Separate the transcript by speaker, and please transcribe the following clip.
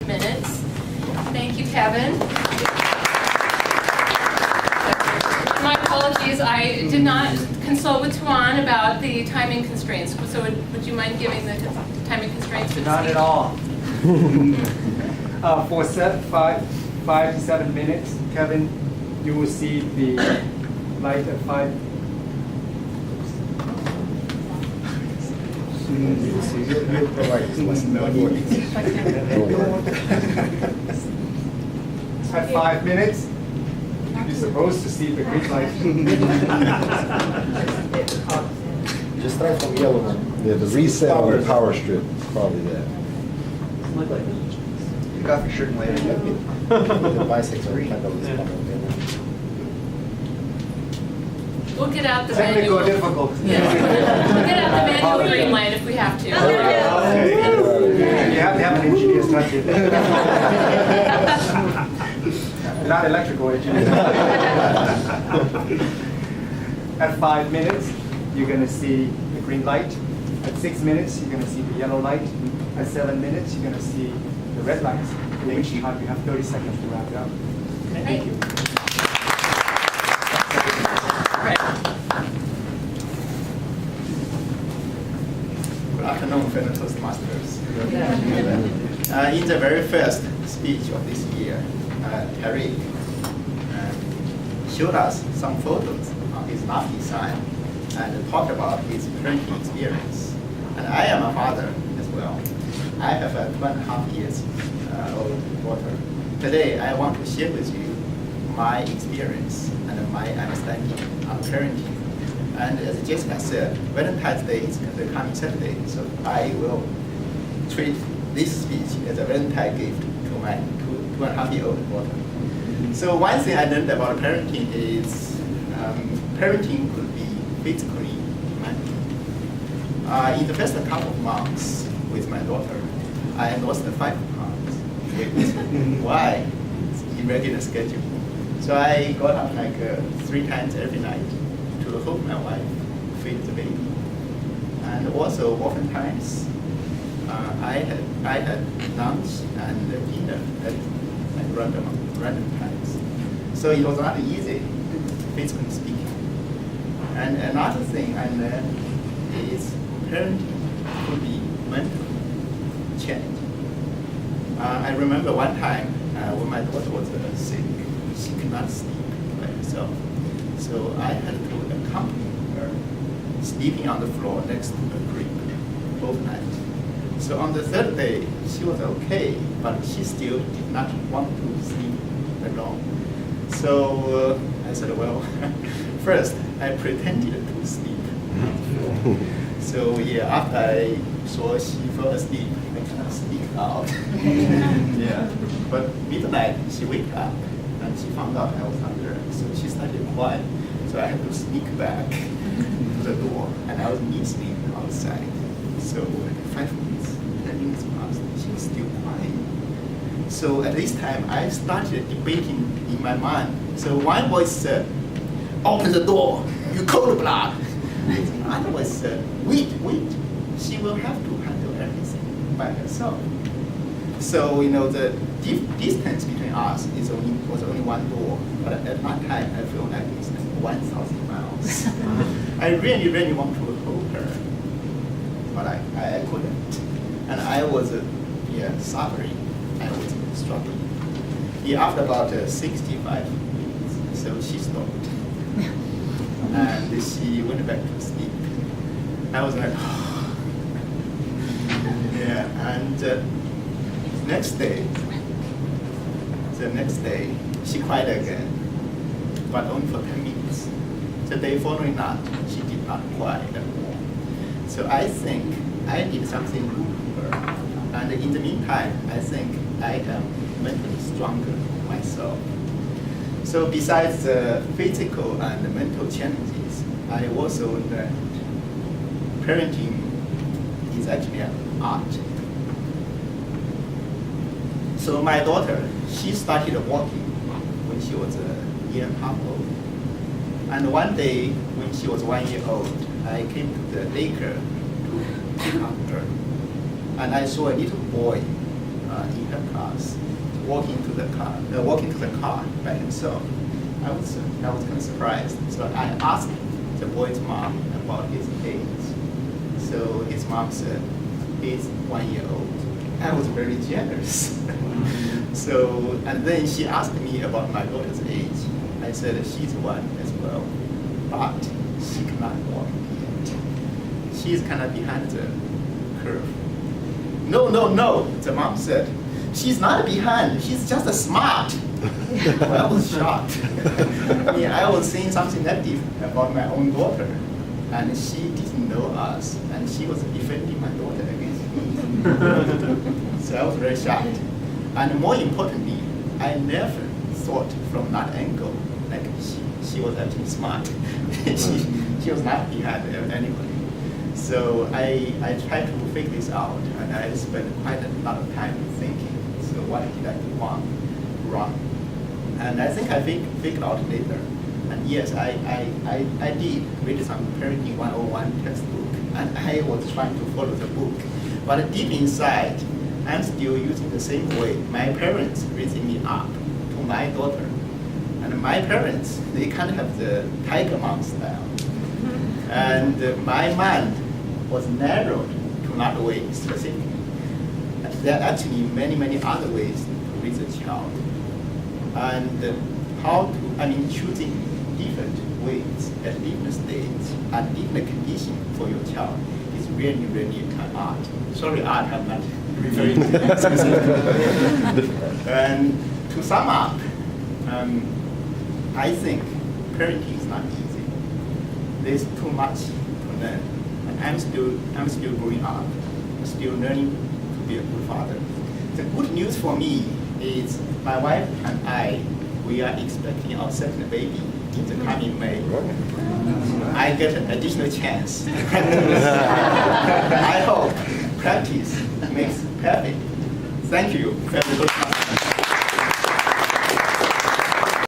Speaker 1: minutes. Thank you, Kevin. My apologies, I did not consult with Tuan about the timing constraints. So would you mind giving the timing constraints for the
Speaker 2: Not
Speaker 1: speech?
Speaker 2: at all. For 5 to 7 minutes, Kevin, you will see the light at 5. At 5 minutes, you're supposed to see the green light.
Speaker 3: Just start from yellow one. Yeah, the reset on the power strip is probably that.
Speaker 4: You got your shirt later.
Speaker 3: The bicycle kind of is
Speaker 1: We'll get out the
Speaker 2: Technical
Speaker 1: manual.
Speaker 2: difficulty.
Speaker 1: Yeah. We'll get out the manual green light if we have to.
Speaker 2: You have to have an engineer touch it. Not electrical engineer. At 5 minutes, you're going to see the green light. At 6 minutes, you're going to see the yellow light. At 7 minutes, you're going to see the red lights. In which time you have 30 seconds to wrap it up. Thank you.
Speaker 4: Good afternoon, fellow Toastmasters. In the very first speech of this year, Terry showed us some photos of his love design and talked about his parenting experience. And I am a father as well. I have a 2.5 years old daughter. Today, I want to share with you my experience and my understanding of parenting. And as Jessica said, Valentine's Day is the coming Saturday, so I will treat this speech as a Valentine gift to my 2.5-year-old daughter. So one thing I learned about parenting is parenting could be physically, mentally. In the first couple of months with my daughter, I lost 5 pounds. Why? It's irregular schedule. So I got up like 3 times every night to help my wife feed the baby. And also oftentimes I had lunch and dinner at random times. So it was not easy, physically speaking. And another thing I learned is parenting could be mentally challenging. I remember one time when my daughter was sick, she could not sleep by herself. So I had to accompany her, sleeping on the floor next to the crib both nights. So on the 3rd day, she was okay, but she still did not want to sleep alone. So I said, well, first I pretended to sleep. So yeah, after I saw she fell asleep, I cannot speak out. Yeah, but midnight she wake up and she found out I was not there. So she started crying. So I had to sneak back to the door, and I was listening outside. So 5 minutes, 10 minutes passed, she was still crying. So at this time, I started debating in my mind. So one voice said, "Open the door, you cold blood." Another voice said, wait, she will have to handle everything by herself. So, the distance between us was only 1 door, but at that time I feel like it's like 1,000 miles. I really, really want to hold her, but I couldn't. And I was suffering, I was struggling. After about 65 minutes, so she stopped. And she went back to sleep. I was like, yeah, and the next day, she cried again, but only for 10 minutes. The day following that, she did not cry anymore. So I think I did something good to her. And in the meantime, I think I am mentally stronger myself. So besides the physical and mental challenges, I also learned parenting is actually an art. So my daughter, she started walking when she was 1.5 years old. And one day, when she was 1 year old, I came to the daycare to pick up her. And I saw a little boy in her class, walking to the car by himself. I was kind of surprised. So I asked the boy's mom about his age. So his mom said he's 1 year old. I was very generous. So, and then she asked me about my daughter's age. I said she's 1 as well, but she cannot walk yet. She's kind of behind the curve. No, the mom said, she's not behind, she's just smart. Well, I was shocked. I was saying something negative about my own daughter, and she didn't know us, and she was defending my daughter against me. So I was very shocked. And more importantly, I never thought from that angle, like she was actually smart. she was not behind anybody. So I tried to figure this out, and I spent quite a lot of time thinking, so what did I do wrong? And I think I figured out later. And yes, I did read some Parenting 101 textbook, and I was trying to follow the book. But deep inside, I'm still using the same way my parents raising me up to my daughter. And my parents, they kind of have the tiger mom style. And my mind was narrowed to not way specifically. There are actually many other ways to raise a child. And choosing different ways at different stages and different conditions for your child is really art. Sorry, art, I'm not referring to specifically. And to sum up, I think parenting is not easy. There's too much to learn. And I'm still growing up, still learning to be a good father. The good news for me is my wife and I, we are expecting our second baby in the coming May. I get an additional chance. I hope practice makes perfect. Thank you.